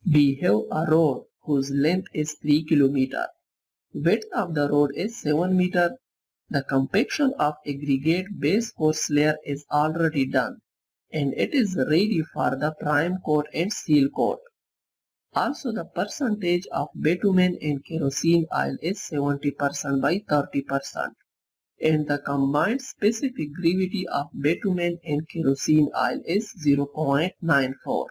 We have a road whose length is 3 km. Width of the road is 7 meter. The compaction of aggregate base course layer is already done and it is ready for the prime coat and seal coat. Also the percentage of bitumen and kerosene oil is 70% by 30% and the combined specific gravity of bitumen and kerosene oil is 0.94.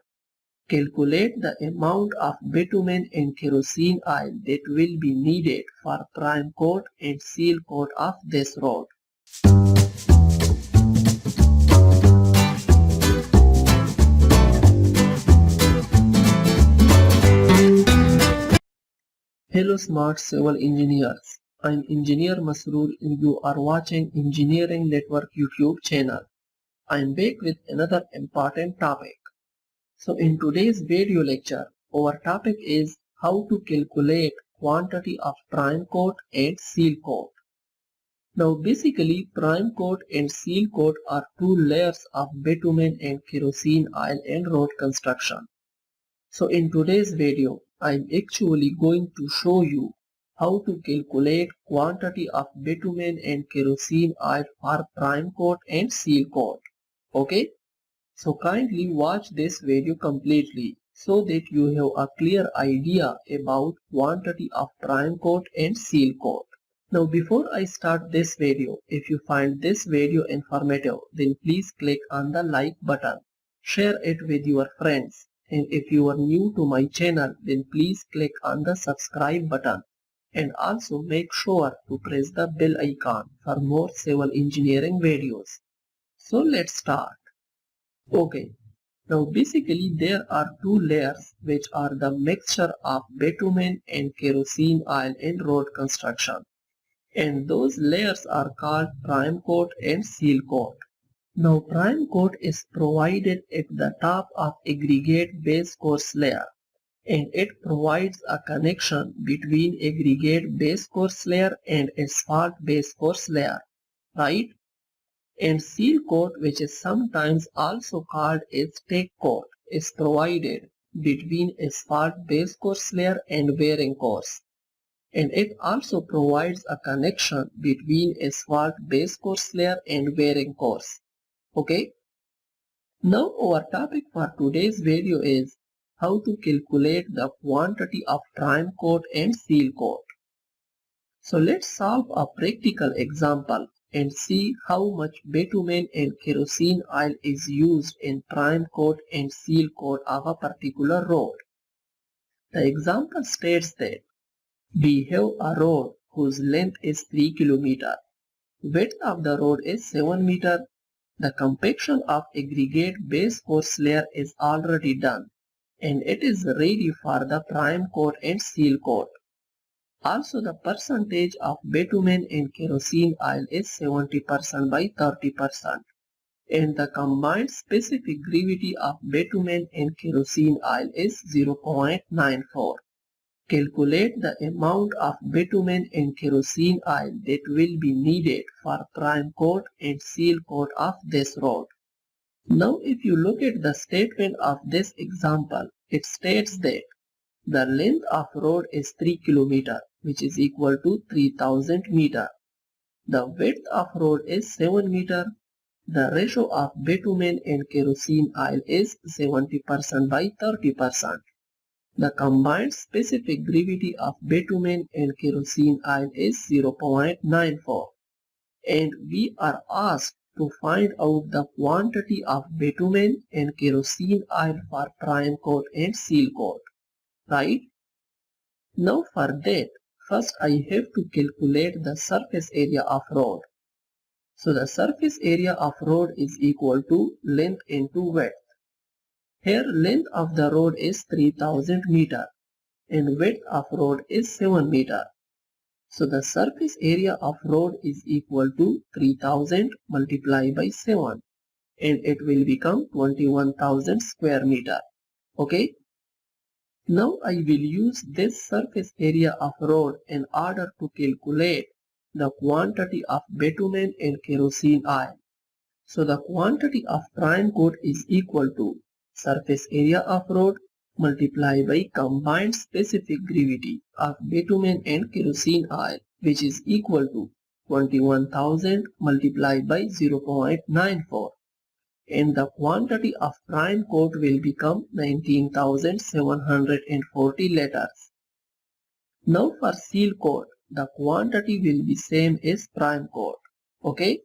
Calculate the amount of bitumen and kerosene oil that will be needed for prime coat and seal coat of this road. Hello smart civil engineers. I'm Engineer Masroor and you are watching Engineering Network YouTube channel. I'm back with another important topic. So in today's video lecture, our topic is how to calculate quantity of prime coat and seal coat. Now basically prime coat and seal coat are two layers of bitumen and kerosene oil and road construction. So in today's video, I'm actually going to show you how to calculate quantity of bitumen and kerosene oil for prime coat and seal coat. Okay? So kindly watch this video completely so that you have a clear idea about quantity of prime coat and seal coat. Now before I start this video, if you find this video informative, then please click on the like button, share it with your friends, and if you are new to my channel, then please click on the subscribe button and also make sure to press the bell icon for more civil engineering videos. So let's start. Okay, now basically there are two layers which are the mixture of bitumen and kerosene oil in road construction. And those layers are called prime coat and seal coat. Now prime coat is provided at the top of aggregate base course layer and it provides a connection between aggregate base course layer and asphalt base course layer, right? And seal coat, which is sometimes also called as take coat, is provided between asphalt base course layer and wearing course. And it also provides a connection between asphalt base course layer and wearing course. Okay. Now our topic for today's video is how to calculate the quantity of prime coat and seal coat. So let's solve a practical example and see how much bitumen and kerosene oil is used in prime coat and seal coat of a particular road. The example states that we have a road whose length is 3 km. Width of the road is 7 meter. The compaction of aggregate base course layer is already done and it is ready for the prime coat and seal coat. Also the percentage of bitumen and kerosene oil is 70% by 30% and the combined specific gravity of bitumen and kerosene oil is 0.94. Calculate the amount of bitumen and kerosene oil that will be needed for prime coat and seal coat of this road. Now if you look at the statement of this example, it states that the length of road is 3 km, which is equal to 3000 meter. The width of road is 7 meter. The ratio of bitumen and kerosene oil is 70% by 30%. The combined specific gravity of bitumen and kerosene oil is 0.94. And we are asked to find out the quantity of bitumen and kerosene oil for prime coat and seal coat. Right? Now for that, first I have to calculate the surface area of road. So the surface area of road is equal to length into width. Here length of the road is 3000 meter and width of road is 7 meter. So the surface area of road is equal to 3000 multiplied by 7 and it will become 21,000 square meter. Okay. Now I will use this surface area of road in order to calculate the quantity of bitumen and kerosene oil. So the quantity of prime coat is equal to surface area of road multiplied by combined specific gravity of bitumen and kerosene oil, which is equal to 21,000 multiplied by 0.94. And the quantity of prime coat will become 19,740 liters. Now for seal coat, the quantity will be same as prime coat. Okay?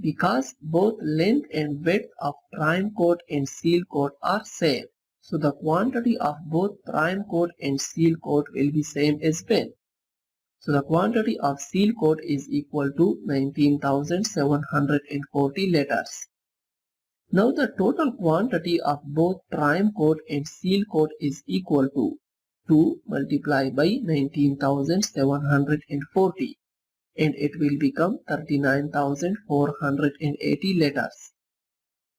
Because both length and width of prime coat and seal coat are same. So the quantity of both prime coat and seal coat will be same as well. So the quantity of seal coat is equal to 19,740 liters. Now the total quantity of both prime coat and seal coat is equal to 2 multiplied by 19,740, and it will become 39,480 liters.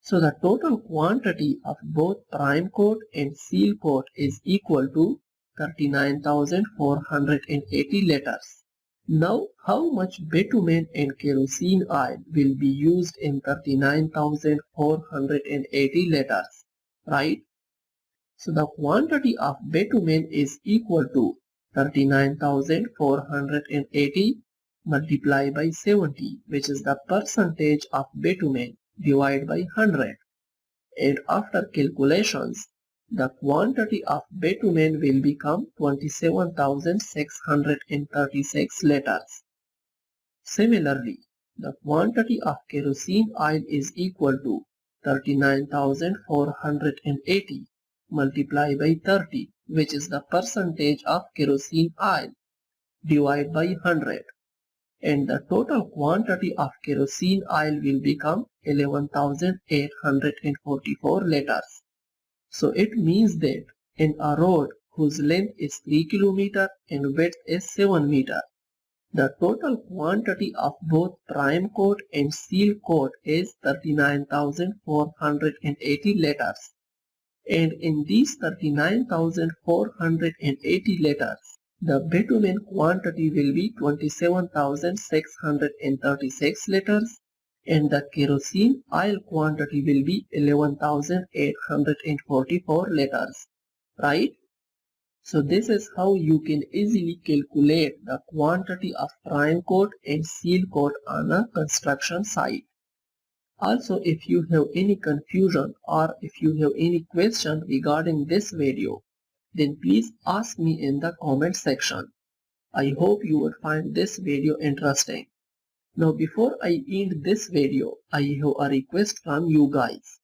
So the total quantity of both prime coat and seal coat is equal to 39,480 liters. Now, how much bitumen and kerosene oil will be used in 39,480 liters, right? So the quantity of bitumen is equal to 39,480 multiplied by 70, which is the percentage of bitumen divided by 100. And after calculations, the quantity of bitumen will become 27,636 liters. Similarly, the quantity of kerosene oil is equal to 39,480 multiplied by 30, which is the percentage of kerosene oil, divided by 100. And the total quantity of kerosene oil will become 11,844 liters. So it means that in a road whose length is 3 km and width is 7 meter, the total quantity of both prime coat and seal coat is 39,480 liters. And in these 39,480 liters, the bitumen quantity will be 27,636 liters and the kerosene oil quantity will be 11,844 liters, right? So this is how you can easily calculate the quantity of prime coat and seal coat on a construction site. Also, if you have any confusion or if you have any question regarding this video, then please ask me in the comment section. I hope you would find this video interesting. Now before I end this video, I have a request from you guys.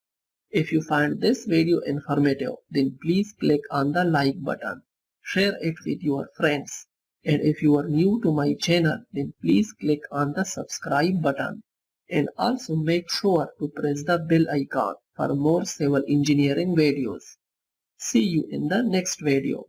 If you find this video informative, then please click on the like button. Share it with your friends. And if you are new to my channel, then please click on the subscribe button. And also make sure to press the bell icon for more civil engineering videos. See you in the next video.